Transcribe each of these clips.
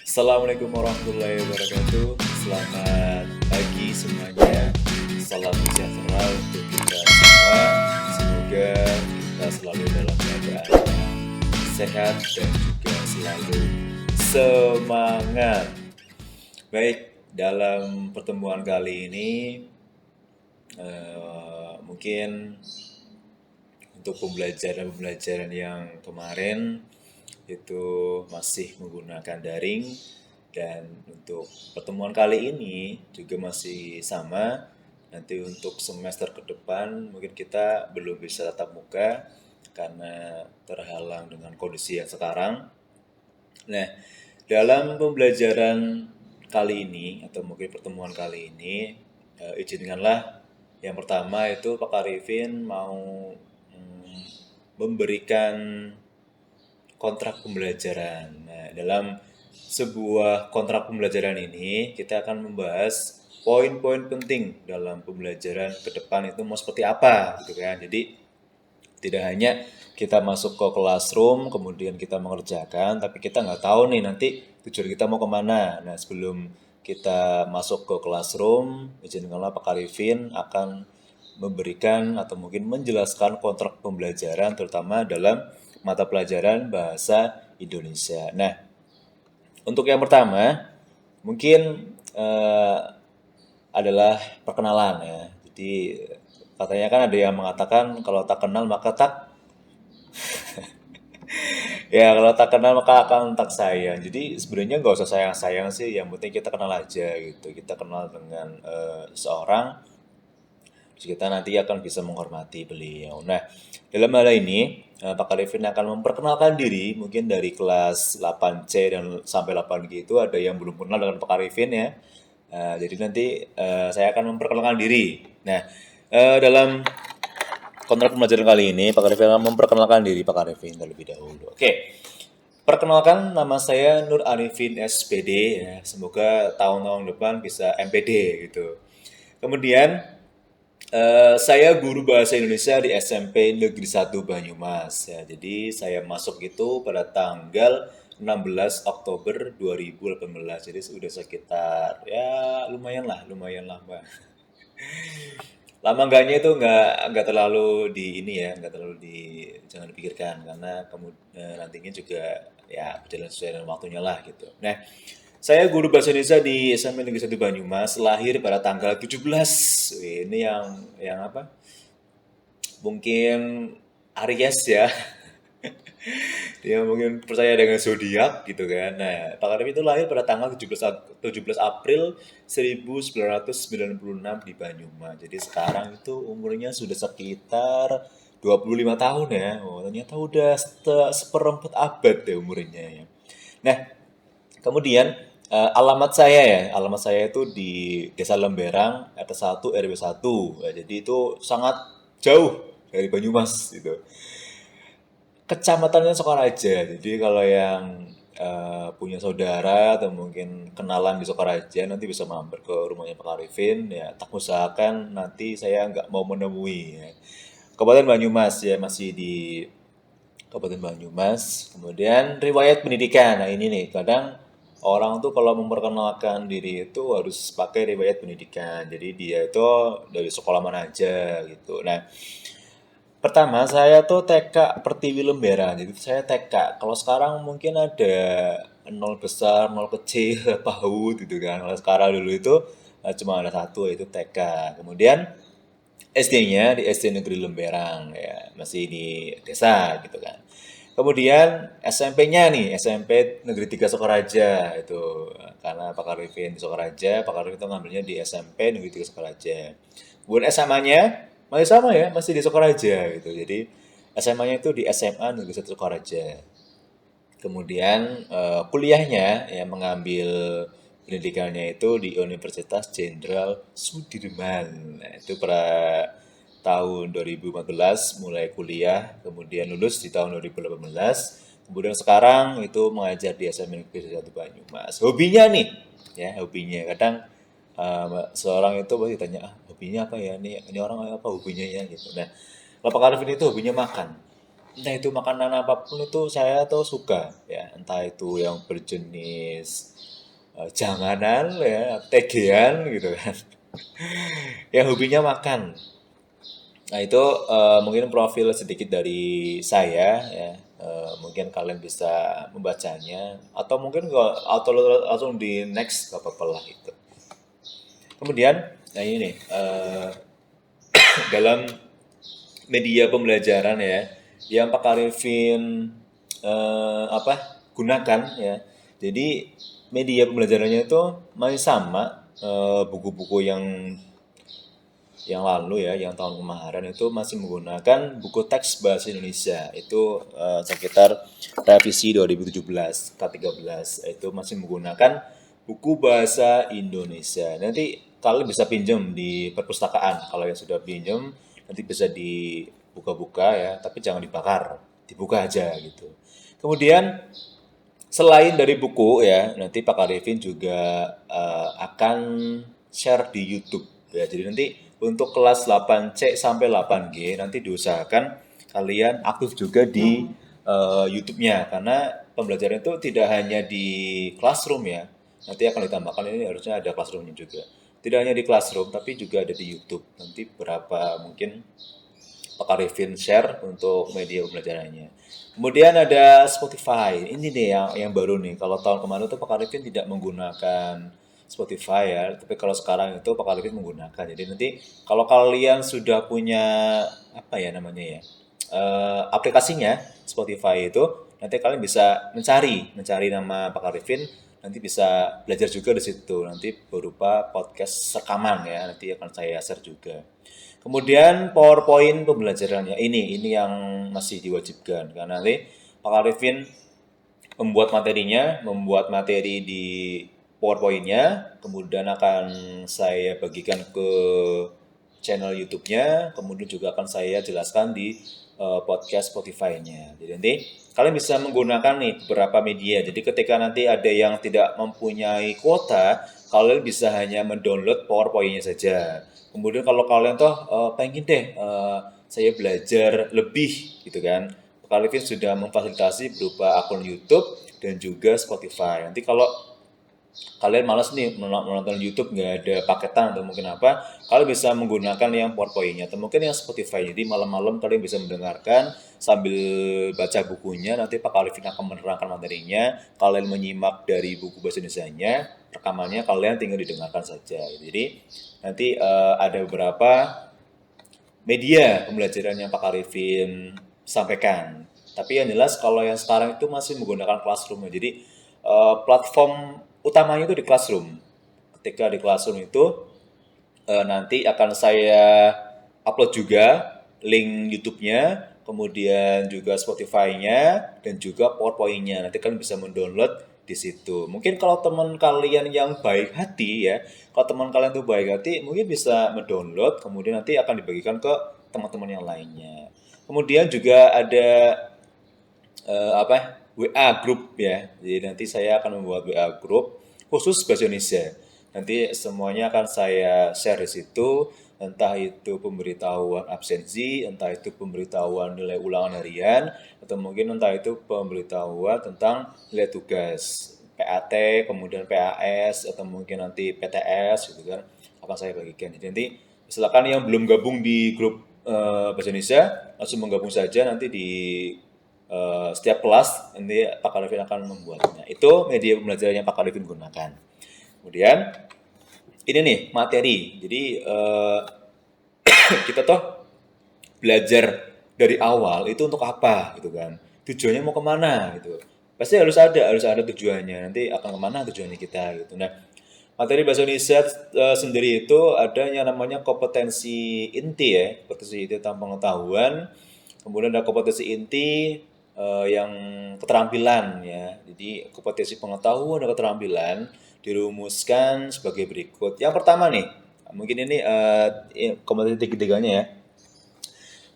Assalamualaikum warahmatullahi wabarakatuh. Selamat pagi semuanya. Salam sejahtera untuk kita semua. Semoga kita selalu dalam keadaan sehat dan juga selalu semangat. Baik, dalam pertemuan kali ini mungkin untuk pembelajaran yang kemarin itu masih menggunakan daring, dan untuk pertemuan kali ini juga masih sama. Nanti untuk semester ke depan mungkin kita belum bisa tatap muka karena terhalang dengan kondisi yang sekarang. Nah, dalam pembelajaran kali ini atau mungkin pertemuan kali ini, izinkanlah yang pertama itu Pak Arifin mau memberikan kontrak pembelajaran. Nah, dalam sebuah kontrak pembelajaran ini kita akan membahas poin-poin penting dalam pembelajaran ke depan itu mau seperti apa gitu kan. Jadi tidak hanya kita masuk ke classroom kemudian kita mengerjakan, tapi kita nggak tahu nih nanti tujuan kita mau kemana. Nah, sebelum kita masuk ke classroom, izinkanlah Pak Arifin akan memberikan atau mungkin menjelaskan kontrak pembelajaran terutama dalam mata pelajaran bahasa Indonesia. Nah, untuk yang pertama mungkin adalah perkenalan ya. Jadi katanya kan ada yang mengatakan kalau tak kenal maka tak ya kalau tak kenal maka akan tak sayang. Jadi sebenarnya nggak usah sayang-sayang sih, yang penting kita kenal aja gitu. Kita kenal dengan seseorang, kita nanti akan bisa menghormati beliau. Nah, dalam hal ini Pak Arifin akan memperkenalkan diri mungkin dari kelas 8C dan sampai 8G itu ada yang belum kenal dengan Pak Arifin ya. Jadi nanti saya akan memperkenalkan diri. Nah, dalam kontrak pembelajaran kali ini Pak Arifin akan memperkenalkan diri Pak Arifin terlebih dahulu. Oke. Perkenalkan, nama saya Nur Arifin SPD ya. Semoga tahun-tahun depan bisa MPD gitu. Kemudian saya guru bahasa Indonesia di SMP Negeri 1 Banyumas ya. Jadi saya masuk itu pada tanggal 16 Oktober 2018. Jadi sudah sekitar ya lumayan lama. Lama enggaknya itu enggak terlalu di ini ya, enggak terlalu di jangan dipikirkan karena nantinya juga ya berjalan sesuai dengan waktunya lah gitu. Nah, saya guru bahasa Indonesia di SMP Negeri 1 Banyumas, lahir pada tanggal 17. Wih, ini yang apa? Mungkin Aries ya. Dia mungkin percaya dengan zodiak gitu kan. Nah, Pak Arif itu lahir pada tanggal 17 April 1996 di Banyumas. Jadi sekarang itu umurnya sudah sekitar 25 tahun ya. Oh, ternyata udah seperempat abad ya umurnya ya. Nah, kemudian alamat saya itu di Desa Lemberang, RT 1 RW 1. Nah, jadi itu sangat jauh dari Banyumas gitu. Kecamatannya Sokaraja. Jadi kalau yang punya saudara atau mungkin kenalan di Sokaraja nanti bisa mampir ke rumahnya Pak Arifin ya. Tak usahakan nanti saya nggak mau menemui ya. Kabupaten Banyumas ya, masih di Kabupaten Banyumas. Kemudian riwayat pendidikan. Nah, ini nih kadang orang tuh kalau memperkenalkan diri itu harus pakai riwayat pendidikan. Jadi dia itu dari sekolah mana aja gitu. Nah, pertama saya tuh TK Pertiwi Lembera, jadi saya TK. Kalau sekarang mungkin ada nol besar, nol kecil, PAUD gitu kan. Kalau sekarang dulu itu cuma ada satu yaitu TK. Kemudian SD-nya di SD Negeri Lemberang ya, masih di desa gitu kan. Kemudian SMP-nya nih, SMP Negeri 3 Sokaraja itu karena Pak Arifin di Sokaraja, Pak Arifin itu ngambilnya di SMP Negeri 3 Sokaraja. Kemudian SMA-nya masih sama ya, masih di Sokaraja gitu. Jadi SMA-nya itu di SMA Negeri 1 Sokaraja. Kemudian kuliahnya ya mengambil pendidikannya itu di Universitas Jenderal Sudirman. Nah, itu pada tahun 2014 mulai kuliah, kemudian lulus di tahun 2018. Kemudian sekarang itu mengajar di SMA Negeri 1 Banyumas. Hobinya nih, ya hobinya. Kadang seorang itu pasti tanya, ah, hobinya apa ya? Ini orang apa hobinya ya gitu. Nah, kalau Pak Arifin itu hobinya makan. entah itu makanan apapun itu saya tuh suka ya, entah itu yang berjenis janganan ya, tegean gitu kan. Yang hobinya makan. Nah, itu mungkin profil sedikit dari saya ya. Mungkin kalian bisa membacanya atau mungkin atau langsung di next gak apa-apa lah itu. Kemudian, nah ini nih, dalam media pembelajaran ya, yang Pak Arifin gunakan ya. Jadi media pembelajarannya itu masih sama, buku-buku yang lalu ya, yang tahun kemarin itu masih menggunakan buku teks bahasa Indonesia. Itu sekitar revisi 2017 K13 itu masih menggunakan buku bahasa Indonesia. Nanti kalian bisa pinjam di perpustakaan. Kalau yang sudah pinjam nanti bisa dibuka-buka ya, tapi jangan dibakar, dibuka aja gitu. Kemudian selain dari buku ya, nanti Pak Arifin juga akan share di YouTube ya. Jadi nanti untuk kelas 8C sampai 8G nanti diusahakan kalian aktif juga di YouTube-nya karena pembelajaran itu tidak hanya di classroom ya. Nanti akan ditambahkan ini harusnya ada classroom-nya juga. Tidak hanya di classroom tapi juga ada di YouTube. Nanti berapa mungkin Pak Arifin share untuk media pembelajarannya. Kemudian ada Spotify. Ini deh yang baru nih. Kalau tahun kemarin tuh Pak Arifin tidak menggunakan Spotify ya, tapi kalau sekarang itu Pak Arifin menggunakan. Jadi nanti kalau kalian sudah punya apa ya namanya ya aplikasinya Spotify itu, nanti kalian bisa mencari nama Pak Arifin, nanti bisa belajar juga di situ. Nanti berupa podcast rekaman ya, nanti akan saya share juga. Kemudian PowerPoint pembelajarannya ini yang masih diwajibkan karena nanti Pak Arifin membuat materi di PowerPoint-nya, kemudian akan saya bagikan ke channel YouTube-nya, kemudian juga akan saya jelaskan di podcast Spotify-nya. Jadi nanti kalian bisa menggunakan nih beberapa media. Jadi ketika nanti ada yang tidak mempunyai kuota, kalian bisa hanya mendownload PowerPoint-nya saja. Kemudian kalau kalian toh pengen deh saya belajar lebih gitu kan, Pak Arifin sudah memfasilitasi berupa akun YouTube dan juga Spotify. Nanti kalau kalian malas nih menonton YouTube nggak ada paketan atau mungkin apa, kalian bisa menggunakan yang PowerPoint-nya atau mungkin yang Spotify. Jadi malam-malam kalian bisa mendengarkan sambil baca bukunya. Nanti Pak Arifin akan menerangkan materinya. Kalian menyimak dari buku bahasa Indonesia-nya, rekamannya kalian tinggal didengarkan saja. Jadi nanti ada beberapa media pembelajaran yang Pak Arifin sampaikan. Tapi yang jelas kalau yang sekarang itu masih menggunakan Classroom. Jadi platform utamanya itu di Classroom. Ketika di Classroom itu nanti akan saya upload juga link YouTube-nya, kemudian juga Spotify-nya, dan juga PowerPoint-nya. Nanti kalian bisa mendownload di situ. Mungkin kalau teman kalian yang baik hati ya, kalau teman kalian tuh baik hati, mungkin bisa mendownload, kemudian nanti akan dibagikan ke teman-teman yang lainnya. Kemudian juga ada WA group ya. Jadi nanti saya akan membuat WA group khusus bahasa Indonesia. Nanti semuanya akan saya share di situ, entah itu pemberitahuan absensi, entah itu pemberitahuan nilai ulangan harian, atau mungkin entah itu pemberitahuan tentang nilai tugas, PAT, kemudian PAS, atau mungkin nanti PTS gitu kan, akan saya bagikan. Jadi nanti silakan yang belum gabung di grup bahasa Indonesia, langsung menggabung saja nanti di setiap kelas nanti Pak Arifin akan membuatnya. Itu media pembelajaran yang Pak Arifin gunakan. Kemudian ini nih materi. Jadi kita toh belajar dari awal itu untuk apa gitu kan? Tujuannya mau kemana gitu? Pasti harus ada tujuannya. Nanti akan kemana tujuannya kita gitu. Nah, materi bahasa Indonesia sendiri itu ada yang namanya kompetensi inti ya, kompetensi inti tentang pengetahuan. Kemudian ada kompetensi inti yang keterampilan ya. Jadi kompetensi pengetahuan dan keterampilan dirumuskan sebagai berikut. Yang pertama nih, mungkin ini kompetensi tiga-tiganya ya.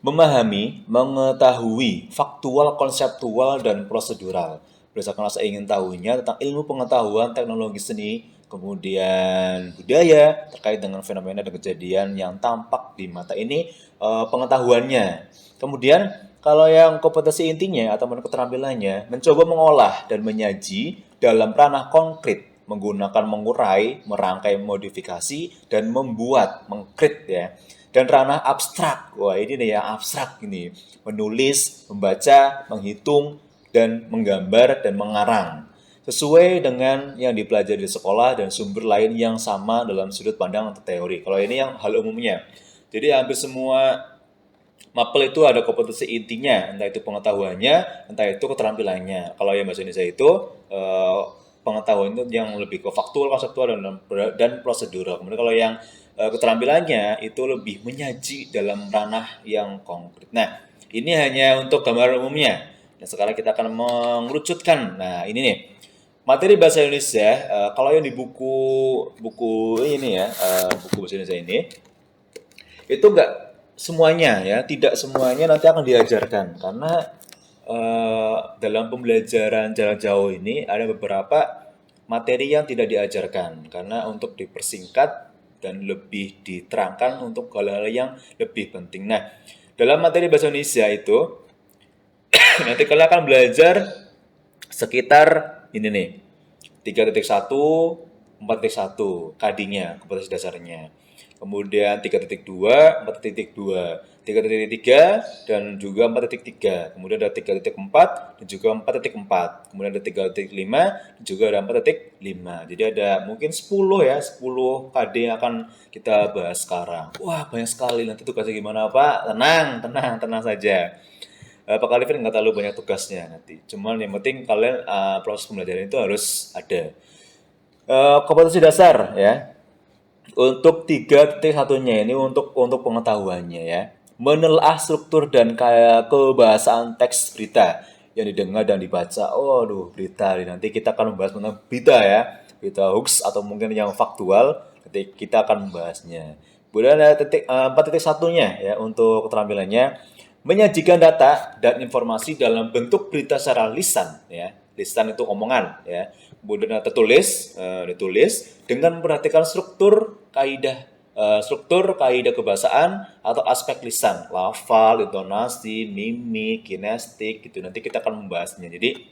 Memahami, mengetahui faktual, konseptual, dan prosedural. Berdasarkan rasa ingin tahunya tentang ilmu pengetahuan, teknologi seni, kemudian budaya, terkait dengan fenomena dan kejadian yang tampak di mata ini pengetahuannya. Kemudian Kalau yang kompetensi intinya atau keterampilannya mencoba mengolah dan menyaji dalam ranah konkret menggunakan mengurai, merangkai, modifikasi dan membuat, mengkrit ya. Dan ranah abstrak. Wah, ini nih yang abstrak ini. Menulis, membaca, menghitung dan menggambar dan mengarang sesuai dengan yang dipelajari di sekolah dan sumber lain yang sama dalam sudut pandang atau teori. Kalau ini yang hal umumnya. Jadi hampir semua mapel itu ada kompetensi intinya, entah itu pengetahuannya, entah itu keterampilannya. Kalau yang bahasa Indonesia itu pengetahuan itu yang lebih ke faktual, konseptual, dan prosedural. Kemudian kalau yang keterampilannya itu lebih menyaji dalam ranah yang konkret. Nah, ini hanya untuk gambaran umumnya. Nah, sekarang kita akan mengerucutkan. Nah, ini nih. Materi bahasa Indonesia, kalau yang di buku ini ya, buku bahasa Indonesia ini, itu enggak semuanya ya, tidak semuanya nanti akan diajarkan karena dalam pembelajaran jarak jauh ini ada beberapa materi yang tidak diajarkan karena untuk dipersingkat dan lebih diterangkan untuk hal-hal yang lebih penting. Nah, dalam materi bahasa Indonesia itu nanti kalian akan belajar sekitar ini nih 3.1, 4.1 KD-nya, kompetensi dasarnya. Kemudian 3.2, 4.2, 3.3 dan juga 4.3. Kemudian ada 3.4 dan juga 4.4. Kemudian ada 3.5 dan juga ada 4.5. Jadi ada mungkin 10 ya, 10 KD yang akan kita bahas sekarang. Wah, banyak sekali. Nanti tugasnya gimana, Pak? Tenang saja. Pak Alifin nggak terlalu banyak tugasnya nanti. Cuman yang penting kalian proses pembelajaran itu harus ada. Kompetensi dasar ya. Untuk 3.1-nya ini untuk pengetahuannya ya. Menelaah struktur dan kebahasaan teks berita yang didengar dan dibaca. Oh, aduh, berita. Nanti kita akan membahas tentang berita ya. Berita hoax atau mungkin yang faktual. Nanti kita akan membahasnya. Kemudian ada 4.1-nya ya untuk keterampilannya menyajikan data dan informasi dalam bentuk berita secara lisan ya. Lisan itu omongan ya. Kemudian tertulis, ditulis dengan memperhatikan struktur kaidah kebahasaan atau aspek lisan, lafal, intonasi, mimik, kinestik gitu. Nanti kita akan membahasnya. Jadi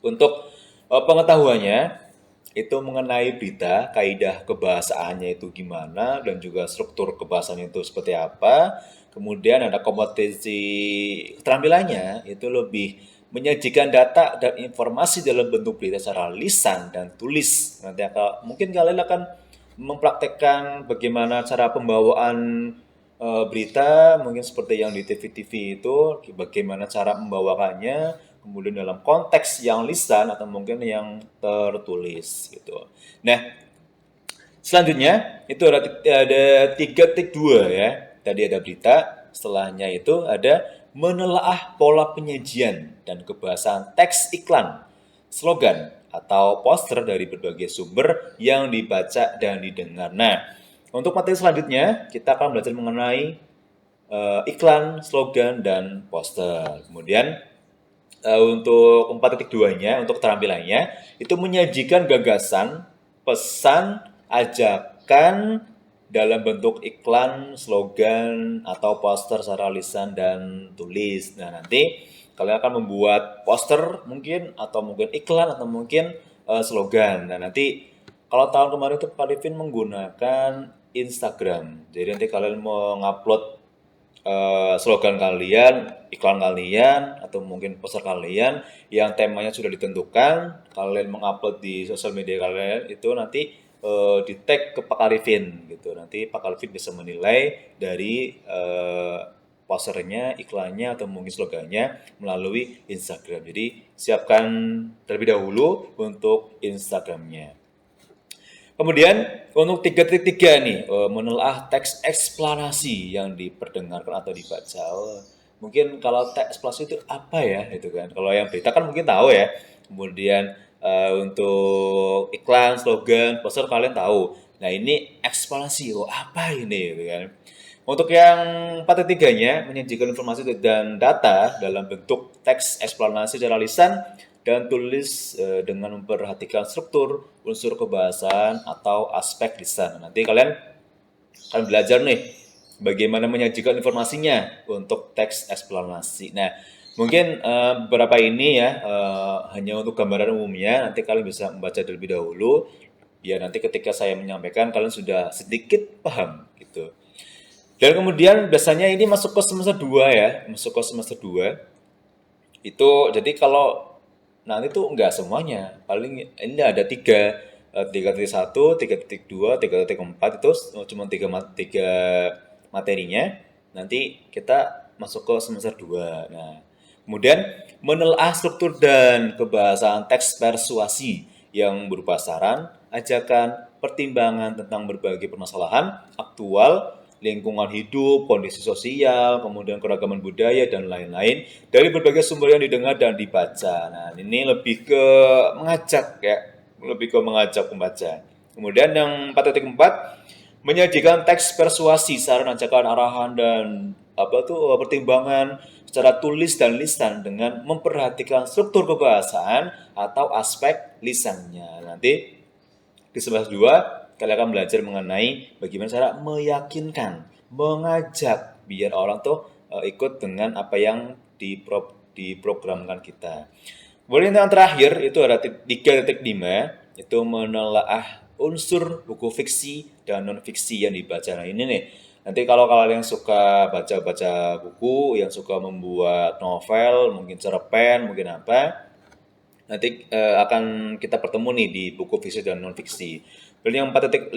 untuk pengetahuannya itu mengenai berita, kaidah kebahasaannya itu gimana dan juga struktur kebahasaannya itu seperti apa. Kemudian ada kompetensi keterampilannya itu lebih menyajikan data dan informasi dalam bentuk berita secara lisan dan tulis. Nanti mungkin kalian akan mempraktekkan bagaimana cara pembawaan berita, mungkin seperti yang di TV-TV itu, bagaimana cara membawakannya, kemudian dalam konteks yang lisan atau mungkin yang tertulis gitu. Nah, selanjutnya itu ada 3.2 ya. Tadi ada berita, setelahnya itu ada menelaah pola penyajian dan kebahasaan teks iklan, slogan atau poster dari berbagai sumber yang dibaca dan didengar. Nah, untuk materi selanjutnya kita akan belajar mengenai iklan, slogan dan poster. Kemudian untuk 4.2-nya, untuk keterampilannya, itu menyajikan gagasan, pesan, ajakan dalam bentuk iklan, slogan, atau poster secara lisan dan tulis. Nah, nanti kalian akan membuat poster mungkin, atau mungkin iklan, atau mungkin slogan. Nah, nanti kalau tahun kemarin itu Pak Livin menggunakan Instagram. Jadi nanti kalian mau ngupload slogan kalian, iklan kalian, atau mungkin poster kalian yang temanya sudah ditentukan, kalian mengupload di sosial media kalian itu nanti di tag ke Pak Arifin gitu. Nanti Pak Arifin bisa menilai dari posternya, iklannya atau mungkin slogannya melalui Instagram. Jadi siapkan terlebih dahulu untuk Instagramnya. Kemudian untuk 3.3 nih, menelaah teks eksplanasi yang diperdengarkan atau dibaca. Mungkin kalau teks eksplanasi itu apa ya itu kan. Kalau yang berita kan mungkin tahu ya. Kemudian untuk iklan, slogan, poster kalian tahu. Nah, ini eksplanasi. Oh, apa ini gitu kan. Untuk yang 4.3-nya menyajikan informasi dan data dalam bentuk teks eksplanasi secara lisan dan tulis dengan memperhatikan struktur, unsur kebahasaan atau aspek lisan. Nanti kalian akan belajar nih bagaimana menyajikan informasinya untuk teks eksplanasi. Nah, mungkin beberapa ini ya hanya untuk gambaran umumnya, nanti kalian bisa membaca terlebih dahulu, biar nanti ketika saya menyampaikan kalian sudah sedikit paham gitu. Dan kemudian biasanya ini masuk ke semester 2 ya, masuk ke semester 2. Itu jadi kalau nanti tuh enggak semuanya, paling ini ada 3.1, 3.2, 3.4 itu cuma tiga materinya. Nanti kita masuk ke semester 2. Nah, kemudian menelaah struktur dan kebahasaan teks persuasi yang berupa saran, ajakan, pertimbangan tentang berbagai permasalahan aktual, lingkungan hidup, kondisi sosial, kemudian keragaman budaya, dan lain-lain dari berbagai sumber yang didengar dan dibaca. Nah, ini lebih ke mengajak ya, lebih ke mengajak pembaca. Kemudian yang 4.4 menyajikan teks persuasi, saran, ajakan, arahan, dan pertimbangan secara tulis dan lisan dengan memperhatikan struktur kebahasaan atau aspek lisannya. Nanti di semester 2, kalian akan belajar mengenai bagaimana cara meyakinkan, mengajak biar orang tuh ikut dengan apa yang diprogramkan kita. Kemudian yang terakhir itu ada 3.5, itu menelaah unsur buku fiksi dan non-fiksi yang dibaca. Nah ini nih, nanti kalau kalian yang suka baca-baca buku, yang suka membuat novel, mungkin cerpen, mungkin apa, nanti akan kita pertemu nih di buku fiksi dan non-fiksi. Lalu yang 4.5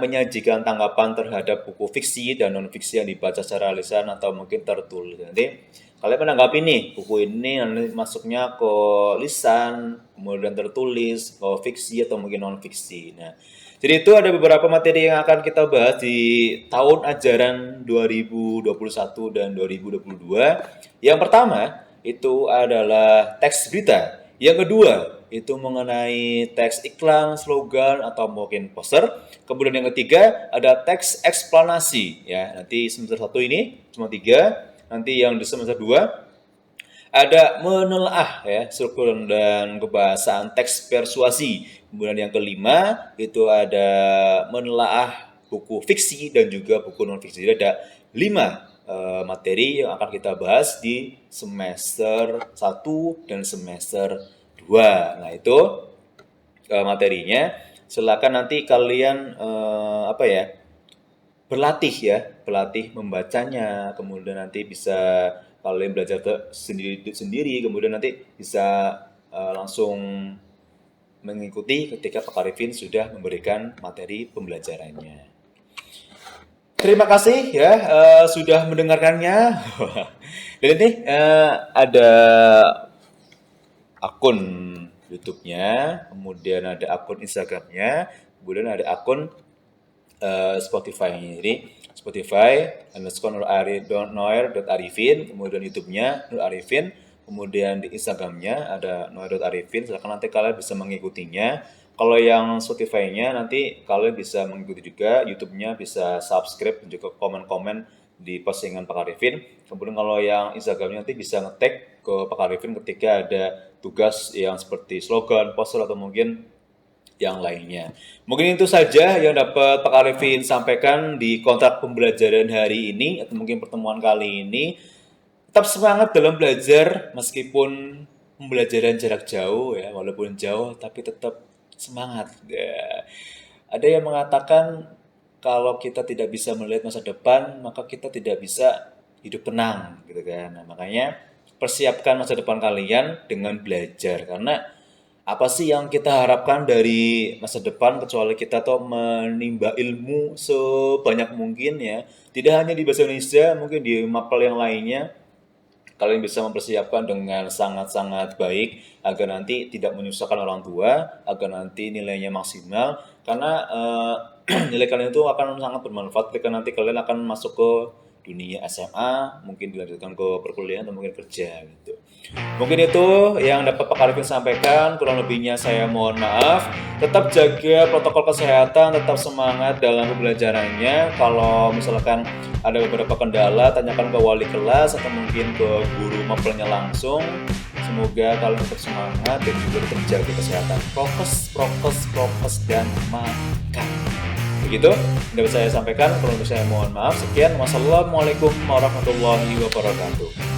menyajikan tanggapan terhadap buku fiksi dan non-fiksi yang dibaca secara lisan atau mungkin tertulis. Nanti kalian menanggapi nih, buku ini nanti masuknya ke lisan, kemudian tertulis, ke fiksi atau mungkin non-fiksi. Nah, jadi itu ada beberapa materi yang akan kita bahas di tahun ajaran 2021 dan 2022. Yang pertama itu adalah teks berita. Yang kedua, itu mengenai teks iklan, slogan, atau mungkin poster. Kemudian yang ketiga, ada teks eksplanasi. Ya, nanti semester 1 ini cuma 3. Nanti yang di semester 2, ada menelaah ya, struktur dan kebahasaan teks persuasi. Kemudian yang kelima, itu ada menelaah buku fiksi dan juga buku non-fiksi. Jadi ada 5 materi yang akan kita bahas di semester 1 dan semester 2. Nah, itu materinya. Silakan nanti kalian berlatih membacanya. Kemudian nanti bisa kalian belajar sendiri, kemudian nanti bisa langsung mengikuti ketika Pak Arifin sudah memberikan materi pembelajarannya. Terima kasih ya sudah mendengarkannya. Dan ini ada akun YouTube-nya, kemudian ada akun Instagram-nya, kemudian ada akun Spotify-nya. Jadi Spotify _noir.arifin, kemudian YouTube-nya Nur Arifin, kemudian di Instagram-nya ada noir.arifin. Silakan nanti kalian bisa mengikutinya. Kalau yang Spotify-nya nanti kalian bisa mengikuti juga, YouTube-nya bisa subscribe dan juga komen-komen di postingan Pak Arifin. Kemudian kalau yang Instagram-nya nanti bisa nge-tag ke Pak Arifin ketika ada tugas yang seperti slogan, poster, atau mungkin yang lainnya. Mungkin itu saja yang dapat Pak Arifin sampaikan di kontrak pembelajaran hari ini, atau mungkin pertemuan kali ini. Tetap semangat dalam belajar, meskipun pembelajaran jarak jauh ya, walaupun jauh tapi tetap semangat. Ya. Ada yang mengatakan kalau kita tidak bisa melihat masa depan, maka kita tidak bisa hidup tenang, gitu kan. Nah, makanya persiapkan masa depan kalian dengan belajar, karena apa sih yang kita harapkan dari masa depan kecuali kita tuh menimba ilmu sebanyak mungkin ya. Tidak hanya di bahasa Indonesia, mungkin di mapel yang lainnya. Kalian bisa mempersiapkan dengan sangat-sangat baik agar nanti tidak menyusahkan orang tua, agar nanti nilainya maksimal, karena nilai kalian itu akan sangat bermanfaat ketika nanti kalian akan masuk ke dunia SMA, mungkin dilanjutkan ke perkuliahan atau mungkin kerja gitu. Mungkin itu yang dapat Pak Arifin sampaikan, kurang lebihnya saya mohon maaf. Tetap jaga protokol kesehatan, tetap semangat dalam pembelajarannya. Kalau misalkan ada beberapa kendala, tanyakan ke wali kelas atau mungkin ke guru mapelnya langsung. Semoga kalian tetap semangat dan juga tetap jaga kesehatan. Prokes dan makan. Begitu dapat saya sampaikan. Kalau misalnya mohon maaf. Sekian. Wassalamualaikum warahmatullahi wabarakatuh.